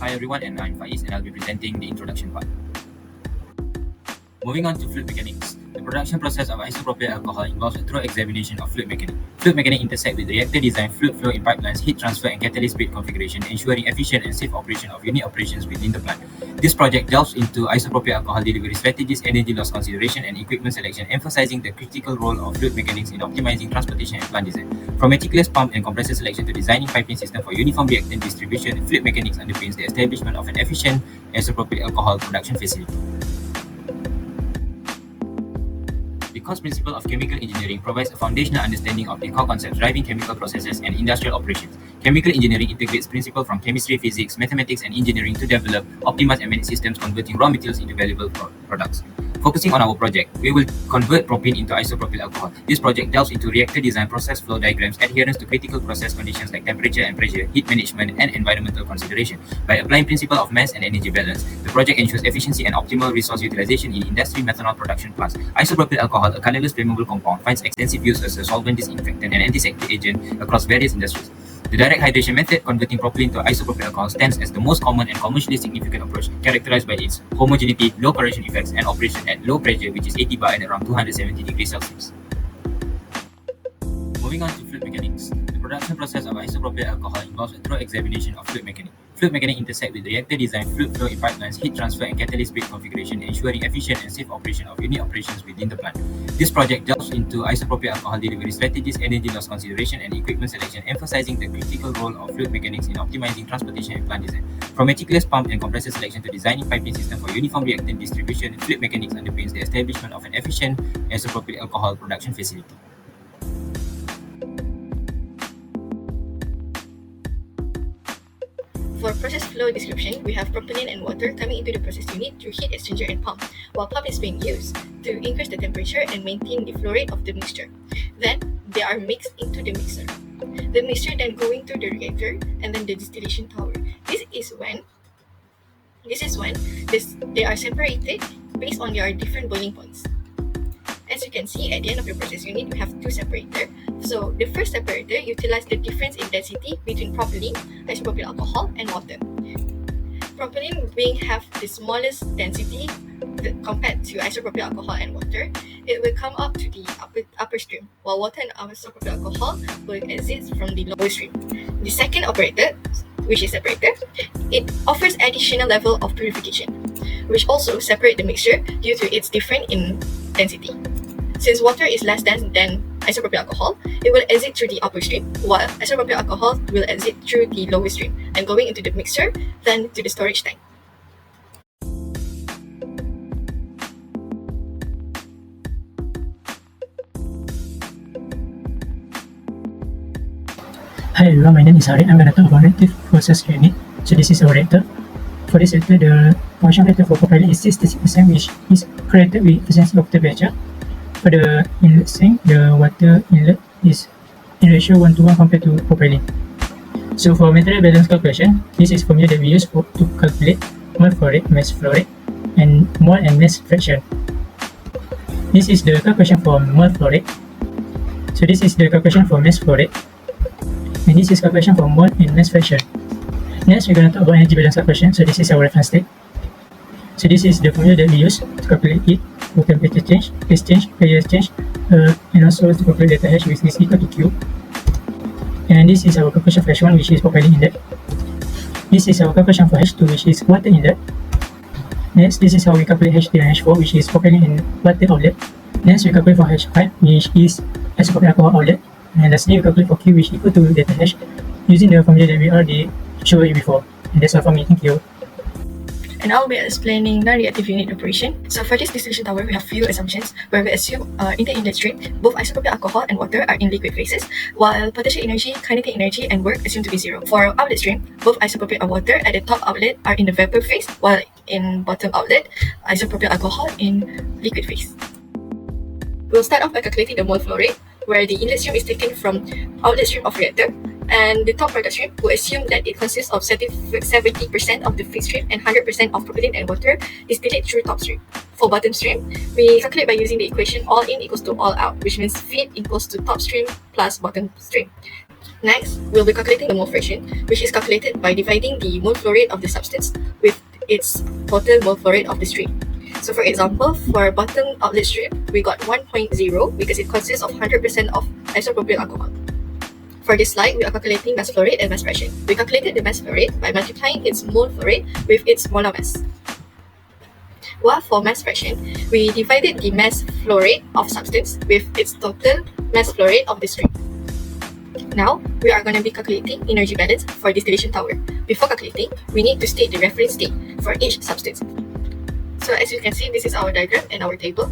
Hi everyone, and I'm Faiz, and I'll be presenting the introduction part. Moving on to fluid mechanics. The production process of isopropyl alcohol involves a thorough examination of fluid mechanics. Fluid mechanics intersect with reactor design, fluid flow in pipelines, heat transfer, and catalyst bed configuration, ensuring efficient and safe operation of unit operations within the plant. This project delves into isopropyl alcohol delivery strategies, energy loss consideration, and equipment selection, emphasizing the critical role of fluid mechanics in optimizing transportation and plant design. From meticulous pump and compressor selection to designing piping system for uniform reactant distribution, fluid mechanics underpins the establishment of an efficient isopropyl alcohol production facility. The cost principle of chemical engineering provides a foundational understanding of the core concepts driving chemical processes and industrial operations. Chemical engineering integrates principles from chemistry, physics, mathematics, and engineering to develop, optimize, and manage systems converting raw materials into valuable products. Focusing on our project, we will convert propane into isopropyl alcohol. This project delves into reactor design, process flow diagrams, adherence to critical process conditions like temperature and pressure, heat management, and environmental consideration. By applying principle of mass and energy balance, the project ensures efficiency and optimal resource utilization in industry methanol production plants. Isopropyl alcohol, a colorless flammable compound, finds extensive use as a solvent, disinfectant, and antiseptic agent across various industries. The direct hydration method, converting propylene to isopropyl alcohol, stands as the most common and commercially significant approach, characterized by its homogeneity, low corrosion effects, and operation at low pressure, which is 80 bar at around 270 degrees Celsius. Moving on to fluid mechanics. The production process of isopropyl alcohol involves a thorough examination of fluid mechanics. Fluid mechanics intersect with reactor design, fluid flow in pipelines, heat transfer, and catalyst bed configuration, ensuring efficient and safe operation of unit operations within the plant. This project delves into isopropyl alcohol delivery strategies, energy loss consideration, and equipment selection, emphasizing the critical role of fluid mechanics in optimizing transportation and plant design. From meticulous pump and compressor selection to designing piping system for uniform reactant distribution, fluid mechanics underpins the establishment of an efficient isopropyl alcohol production facility. For process flow description, we have propylene and water coming into the process unit through heat exchanger and pump, while pump is being used to increase the temperature and maintain the flow rate of the mixture. Then, they are mixed into the mixer. The mixture then going to the reactor and then the distillation tower. This is when they are separated based on their different boiling points. As you can see, at the end of the process unit, we have two separators. So the first separator utilizes the difference in density between propylene, isopropyl alcohol, and water. Propylene being have the smallest density compared to isopropyl alcohol and water, it will come up to the upper stream, while water and isopropyl alcohol will exit from the lower stream. The second operator, which is separator, it offers additional level of purification, which also separate the mixture due to its difference in density. Since water is less dense than isopropyl alcohol, it will exit through the upper stream, while isopropyl alcohol will exit through the lower stream and going into the mixer, then to the storage tank. Hi everyone, my name is Harid. I'm going to talk about reactive process unit. So this is our reactor. For this reactor, the function factor for propylene is 66%, which is created with efficiency of temperature. For the inlet sink, the water inlet is in ratio 1:1 compared to propylene. So for material balance calculation, this is formula that we use to calculate mole flow rate, mass flow rate, and mole and mass fraction. This is the calculation for mole flow rate. So this is the calculation for mass flow rate. And this is calculation for mole and mass fraction. Next, we're going to talk about energy balance calculation. So this is our reference state. So this is the formula that we use to calculate it for temperature change, phase change, pressure change, and also to calculate delta H, which is equal to Q. And this is our calculation for H1, which is propylene inlet. This is our calculation for H2, which is water inlet. Next, this is how we calculate H3 and H4, which is propylene and water outlet. Next, we calculate for H5, which is isopropyl alcohol outlet. And lastly, we calculate for Q, which is equal to delta H, using the formula that we already showed you before. And that's all for me. Thank you. And I'll be explaining non-reactive unit operation. So for this distillation tower, we have few assumptions where we assume in the inlet stream, both isopropyl alcohol and water are in liquid phases, while potential energy, kinetic energy, and work assumed to be zero. For outlet stream, both isopropyl and water at the top outlet are in the vapor phase, while in bottom outlet, isopropyl alcohol in liquid phase. We'll start off by calculating the mole flow rate, where the inlet stream is taken from outlet stream of reactor, and the top product stream will assume that it consists of 70% of the feed stream and 100% of propylene and water distilled through top stream. For bottom stream, we calculate by using the equation all in equals to all out, which means feed equals to top stream plus bottom stream. Next, we'll be calculating the mole fraction, which is calculated by dividing the mole flow rate of the substance with its total mole flow rate of the stream. So for example, for bottom outlet stream, we got 1.0 because it consists of 100% of isopropyl alcohol. For this slide, we are calculating mass flow rate and mass fraction. We calculated the mass flow rate by multiplying its mole flow rate with its molar mass. While for mass fraction, we divided the mass flow rate of substance with its total mass flow rate of the stream. Now, we are going to be calculating energy balance for distillation tower. Before calculating, we need to state the reference state for each substance. So as you can see, this is our diagram and our table.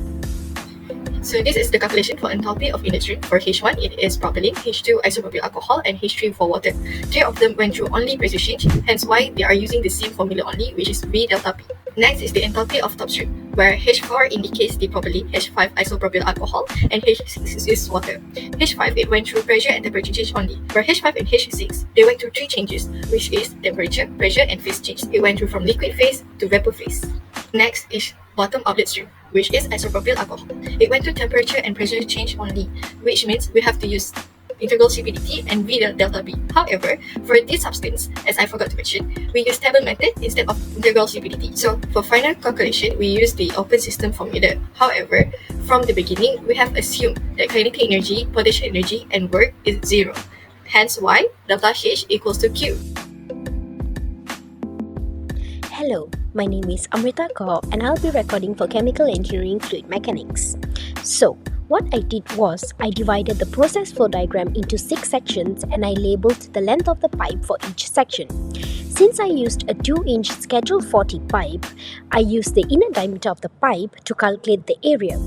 So this is the calculation for enthalpy of inlet stream. For H1, it is propylene, H2 isopropyl alcohol, and H3 for water. Three of them went through only pressure change, hence why they are using the same formula only, which is V delta P. Next is the enthalpy of top stream, where H4 indicates the propylene, H5 isopropyl alcohol, and H6 is water. H5, it went through pressure and temperature change only, where H5 and H6, they went through three changes, which is temperature, pressure, and phase change. It went through from liquid phase to vapor phase. Next is bottom outlet stream, which is isopropyl alcohol. It went through temperature and pressure change only, which means we have to use integral CPDT and V delta P. However, for this substance, as I forgot to mention, we use table method instead of integral CPDT. So for final calculation, we use the open system formula. However, from the beginning, we have assumed that kinetic energy, potential energy, and work is zero. Hence why delta H equals to Q. Hello, my name is Amrita Kaur and I'll be recording for Chemical Engineering Fluid Mechanics. So, what I did was, I divided the process flow diagram into 6 sections and I labeled the length of the pipe for each section. Since I used a 2-inch Schedule 40 pipe, I used the inner diameter of the pipe to calculate the area.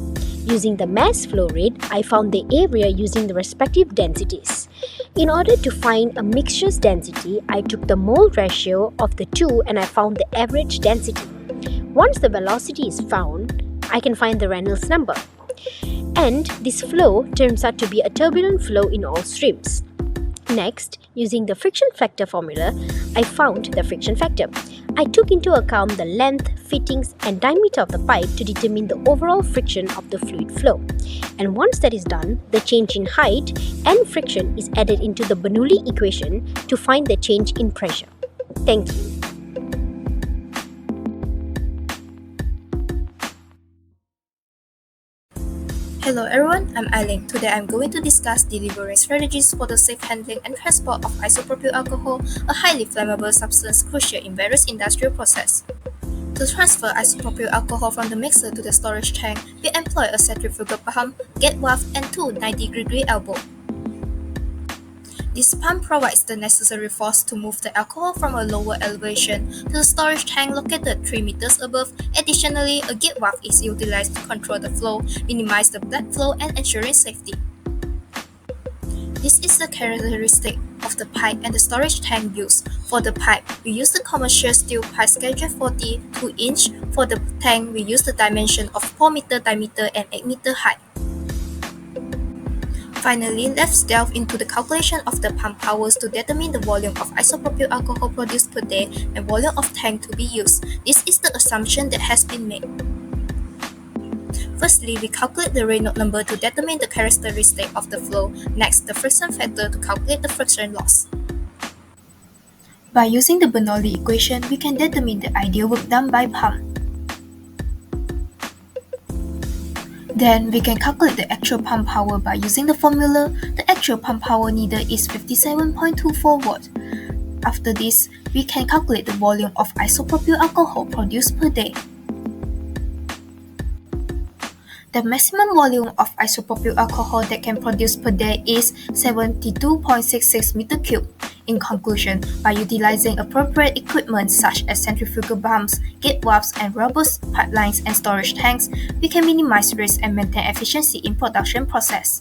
Using the mass flow rate, I found the area using the respective densities. In order to find a mixture's density, I took the mole ratio of the two and I found the average density. Once the velocity is found, I can find the Reynolds number. And this flow turns out to be a turbulent flow in all streams. Next, using the friction factor formula, I found the friction factor. I took into account the length, fittings, and diameter of the pipe to determine the overall friction of the fluid flow. And once that is done, the change in height and friction is added into the Bernoulli equation to find the change in pressure. Thank you. Hello everyone, I'm Eileen. Today I'm going to discuss delivering strategies for the safe handling and transport of isopropyl alcohol, a highly flammable substance crucial in various industrial processes. To transfer isopropyl alcohol from the mixer to the storage tank, we employ a centrifugal pump, gate valve, and two 90-degree elbows. This pump provides the necessary force to move the alcohol from a lower elevation to the storage tank located 3 meters above. Additionally, a gate valve is utilized to control the flow, minimize the blood flow, and ensuring safety. This is the characteristic of the pipe and the storage tank used. For the pipe, we use the commercial steel pipe Schedule 40 2-inch. For the tank, we use the dimension of 4 meter diameter and 8 meter height. Finally, let's delve into the calculation of the pump powers to determine the volume of isopropyl alcohol produced per day and volume of tank to be used. This is the assumption that has been made. Firstly, we calculate the Reynolds number to determine the characteristic of the flow. Next, the friction factor to calculate the friction loss. By using the Bernoulli equation, we can determine the ideal work done by pump. Then we can calculate the actual pump power by using the formula. The actual pump power needed is 57.24 watts. After this, we can calculate the volume of isopropyl alcohol produced per day. The maximum volume of isopropyl alcohol that can produce per day is 72.66 meter cubed. In conclusion, by utilizing appropriate equipment such as centrifugal pumps, gate valves, and robust pipelines and storage tanks, we can minimize risk and maintain efficiency in production process.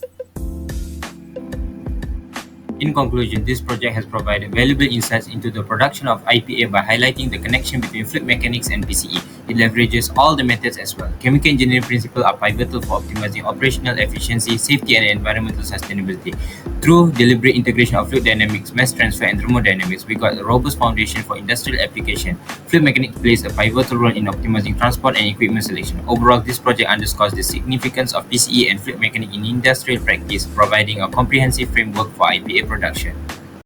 In conclusion, this project has provided valuable insights into the production of IPA by highlighting the connection between fluid mechanics and PCE. It leverages all the methods as well. Chemical engineering principles are pivotal for optimizing operational efficiency, safety, and environmental sustainability. Through deliberate integration of fluid dynamics, mass transfer, and thermodynamics, we got a robust foundation for industrial application. Fluid mechanics plays a pivotal role in optimizing transport and equipment selection. Overall, this project underscores the significance of PCE and fluid mechanics in industrial practice, providing a comprehensive framework for IPA production.